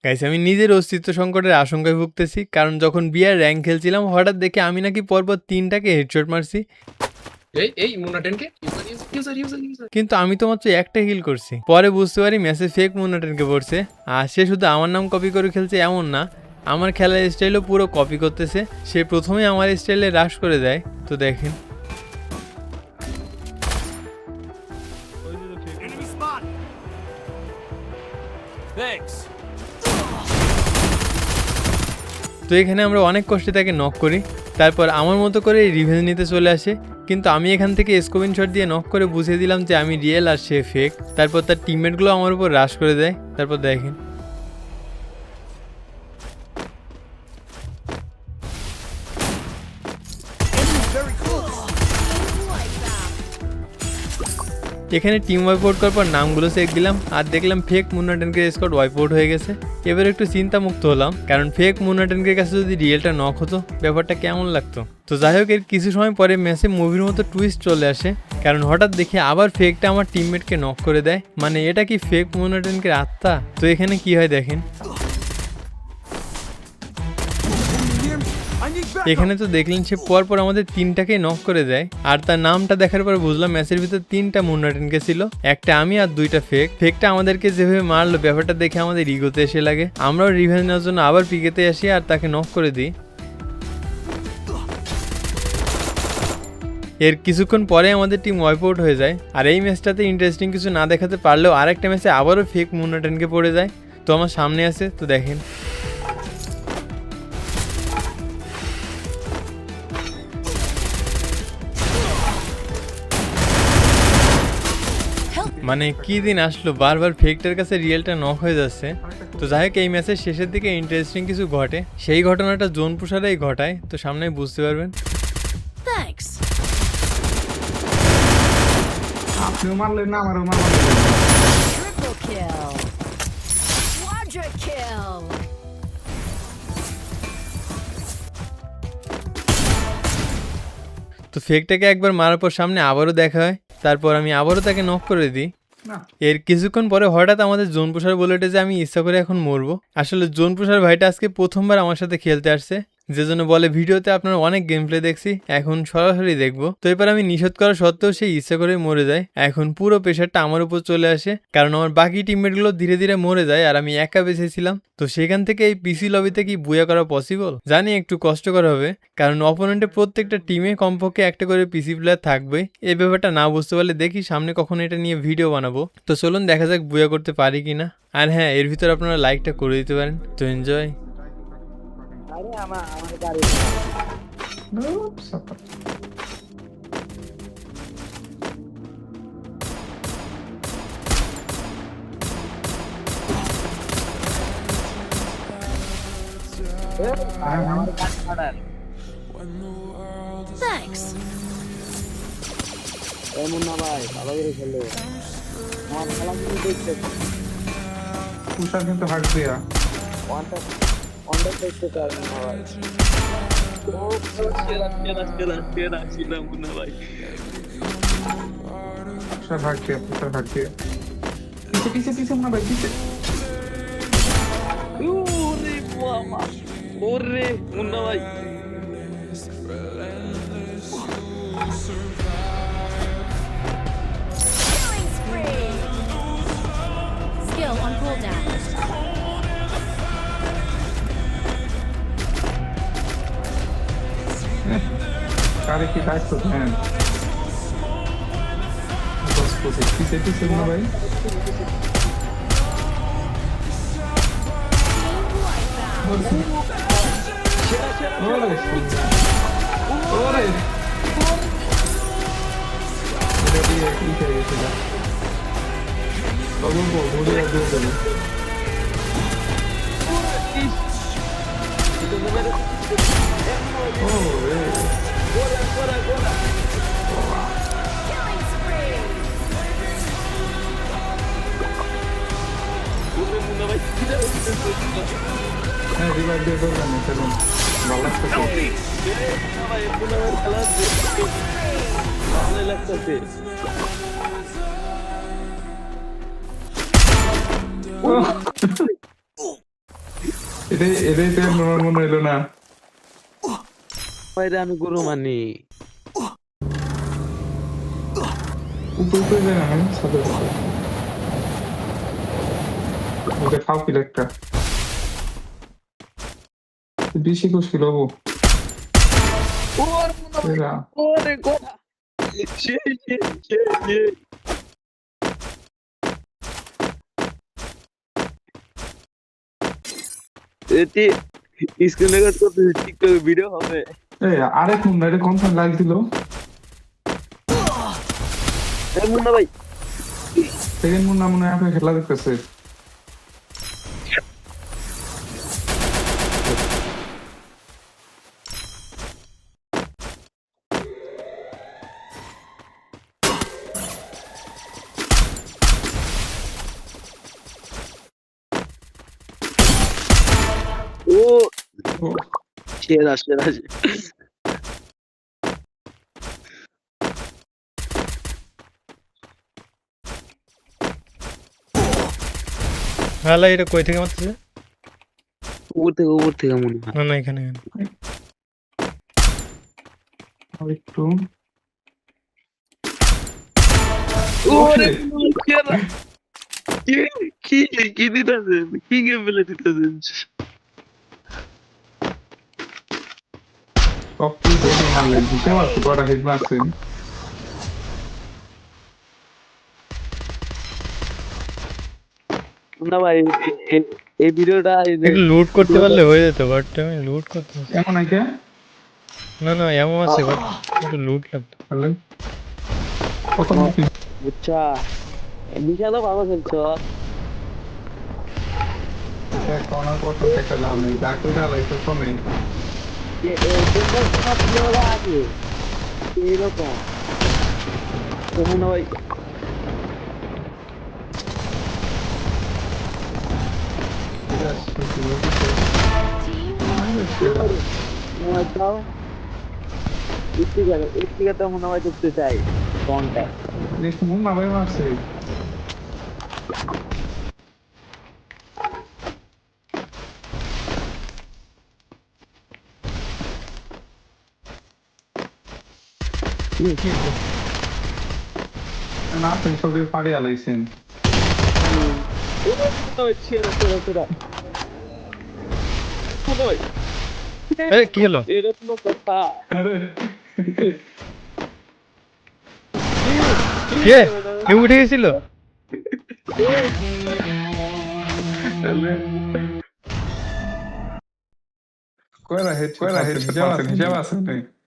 Guys আমি নিজের অস্তিত্ব সংকটের আশঙ্কায় ভুগতেছি, কারণ যখন বিয়ার র্যাঙ্ক খেলছিলাম হঠাৎ দেখে আমি নাকি পরপর 3টাকে হেডশট মারছি, এই মুন্নাটেনকে ইউজার কিন্তু আমি তো মাত্র একটা হিল করছি। পরে বুঝতে পারি মেসেজ ফেক মুন্নাটেনকে পড়ছে, আর সে শুধু আমার নাম কপি করে খেলছে এমন না, আমার খেলার স্টাইলও পুরো কপি করতেছে। সে প্রথমে আমার স্টাইলে রাশ করে দেয়। তো দেখেন তো এখানে আমরা অনেক কষ্টে তাকে নক করি, তারপর আমার মতো করে রিভেঞ্জ নিতে চলে আসে। কিন্তু আমি এখান থেকে স্কোপিং শট দিয়ে নক করে বুঝিয়ে দিলাম যে আমি রিয়েল আর সে ফেক। তারপর তার টিমমেটগুলো আমার উপর রাশ করে দেয়। তারপর দেখেন এখানে টিম ওয়াইপ আউট করার পর নামগুলো চেক দিলাম আর দেখলাম ফেক মুন্নাটেনকে স্কোয়াড ওয়াইপ আউট হয়ে গেছে। এবার একটু চিন্তা মুক্ত হলাম, কারণ ফেক মুন্নাটেনকে কাছে যদি রিয়েলটা নক হতো ব্যাপারটা কেমন লাগতো। তো যাই হোক, এর কিছু সময় পরে ম্যাচে মুভির মতো টুইস্ট চলে আসে, কারণ হঠাৎ দেখে আবার ফেকটা আমার টিমমেটকে নক করে দেয়। মানে এটা কি ফেক মুন্নাটেনকে আত্মা? তো এখানে কি হয় দেখেন, এখানে তো দেখলেন সে পর আমাদের 3টাকে নক করে দেয়, আর তার নামটা দেখার পর বুঝলাম ম্যাচের ভিতর 3টা মুন্নাটেনকে ছিল, একটা আমি আর 2টা ফেক। ফেকটা আমাদেরকে যেভাবে মারলো ব্যাপারটা দেখে আমাদের ইগোতে এসে লাগে। আমরাও রিভেঞ্জ নেওয়ার জন্য আবার পিকেতে আসি আর তাকে নক করে দিই। এর কিছুক্ষণ পরে আমাদের টিম ওয়াইপ আউট হয়ে যায়। আর এই ম্যাচটাতে ইন্টারেস্টিং কিছু না দেখাতে পারলেও আরেকটা ম্যাচে আবারও ফেক মুন্নাটেনকে পড়ে যায়। তো আমার সামনে আছে, তো দেখেন মানে কি দিন আসলো, বারবার ফেকটার কাছে রিয়েলটা নক হয়ে যাচ্ছে। তো যাই হোক, এই ম্যাচের শেষের দিকে ইন্টারেস্টিং কিছু ঘটে, সেই ঘটনাটা জোন পুষারাই ঘটায়। তো সামনে বুঝতে পারবেন। আপনিও মারলেন না, আমারও মারলেন। Triple kill. Quadra kill. তো ফেকটাকে একবার মারার পর সামনে আবারও দেখা হয়, তারপর আমি আবারও তাকে নক করে দিই। এর কিছুক্ষণ পরে হঠাৎ আমাদের জোন পুষার বলে যে আমি ইচ্ছা করে এখন মরবো। আসলে জোন পুষার ভাইটা আজকে প্রথমবার আমার সাথে খেলতে আসছে, যে জন্য বলে ভিডিওতে আপনারা অনেক গেম প্লে দেখছি, এখন সরাসরি দেখবো। তো এবার আমি নিষেধ করা সত্ত্বেও সে ইচ্ছা করে মরে যায়। এখন পুরো প্রেশারটা আমার উপর চলে আসে, কারণ আমার বাকি টিমমেটগুলো ধীরে ধীরে মরে যায় আর আমি একা বেঁচেছিলাম। তো সেখান থেকে এই পিসি লবিতে কি বুয়া করা পসিবল? জানি একটু কষ্টকর হবে, কারণ অপোনেন্টের প্রত্যেকটা টিমে কমপক্ষে একটা করে পিসি প্লেয়ার থাকবে। এই ব্যাপারটা না বুঝতে পারলে দেখি সামনে কখনো এটা নিয়ে ভিডিও বানাবো। তো চলুন দেখা যাক বুয়া করতে পারি কিনা। আর হ্যাঁ, এর ভিতর আপনারা লাইকটা করে দিতে পারেন। তো এনজয়। আরে আমার গাড়ি Thanks. এমন না ভাই, ভালো করে খেলো। আমার খেলা কিন্তু দেখতে পুষার কিন্তু হার্ট দিয়া অনেক দেখতে চাই না ভাই। পুষার হার্ট দিয়া পিছে না ভাই, পিছে। ওরে মুন্না ভাই, Killing spree. Skill on cooldown. কারে কি দায়িত্ব দেন? পিছে না ভাই। ওরে এটা দিয়ে কি করে গেছিল? বাবু বড় বড় Killing spree. মুন্না ভাই হ্যাঁ, রিভাইভ দিয়ে দৌড়ান না, চলুন। ভালো লাগছে। ভাই মুন্না ভাই খেলা ভালো লাগতেছে। এটাই তো আমার মনে হইলো না। বাইরে আমি গরু মানি। উপরে যায় না আমি সাথে ওটা খাও কি একটা বেশি খুশকিল হবো এরা ওরে গোড়া এটি স্ক্রিন রেকর্ড করতে টিকটক ভিডিও হবে। এই আরেক মুন্না এটা কনফার্ম লাইক দিল এই মুন্না ভাই সেকেন্ড মুন্না মনে হয় আপনার খেলা দেখতেছে ও ও, সেরা সেরা হালা এটা কই থেকে মারতেছে? উপর থেকে মনে হয়। না না, এখানে এখানে। আর একটু ওরে সেরা কি কি কি দিতেছেন কি গেম ফেলে দিতেছেন সব কিছু দেখে মারলেন বুঝতে পারছো কটা হিট মারছেন না ভাই এই ভিডিওটা একটু লুট করতে পারলে হয়ে যেত, বাট আমি লুট করতে পারছি এমন আইকে না। না এমন আছে, বাট একটু লুট লাগতো। পারলেন কত মুখি বুঝছা বিশাল ভালো খেলছ কর্নার কত একটা লাভ নেই ডাক্তার লাইফে কমে আছে এইরকম মনে হয় তাও একটিকাতে মনে হয় দেখতে চাই কোনটা দেখুন না ভাই মারছে না আপনি সবই পাড়ে আলাইছেন ছেড়া ছেড়া ছেড়া এ কি হলো? এটা কোনো কথা আরে কে কেউ উঠে গেছিল? কয়রা হেড হিসাব আছে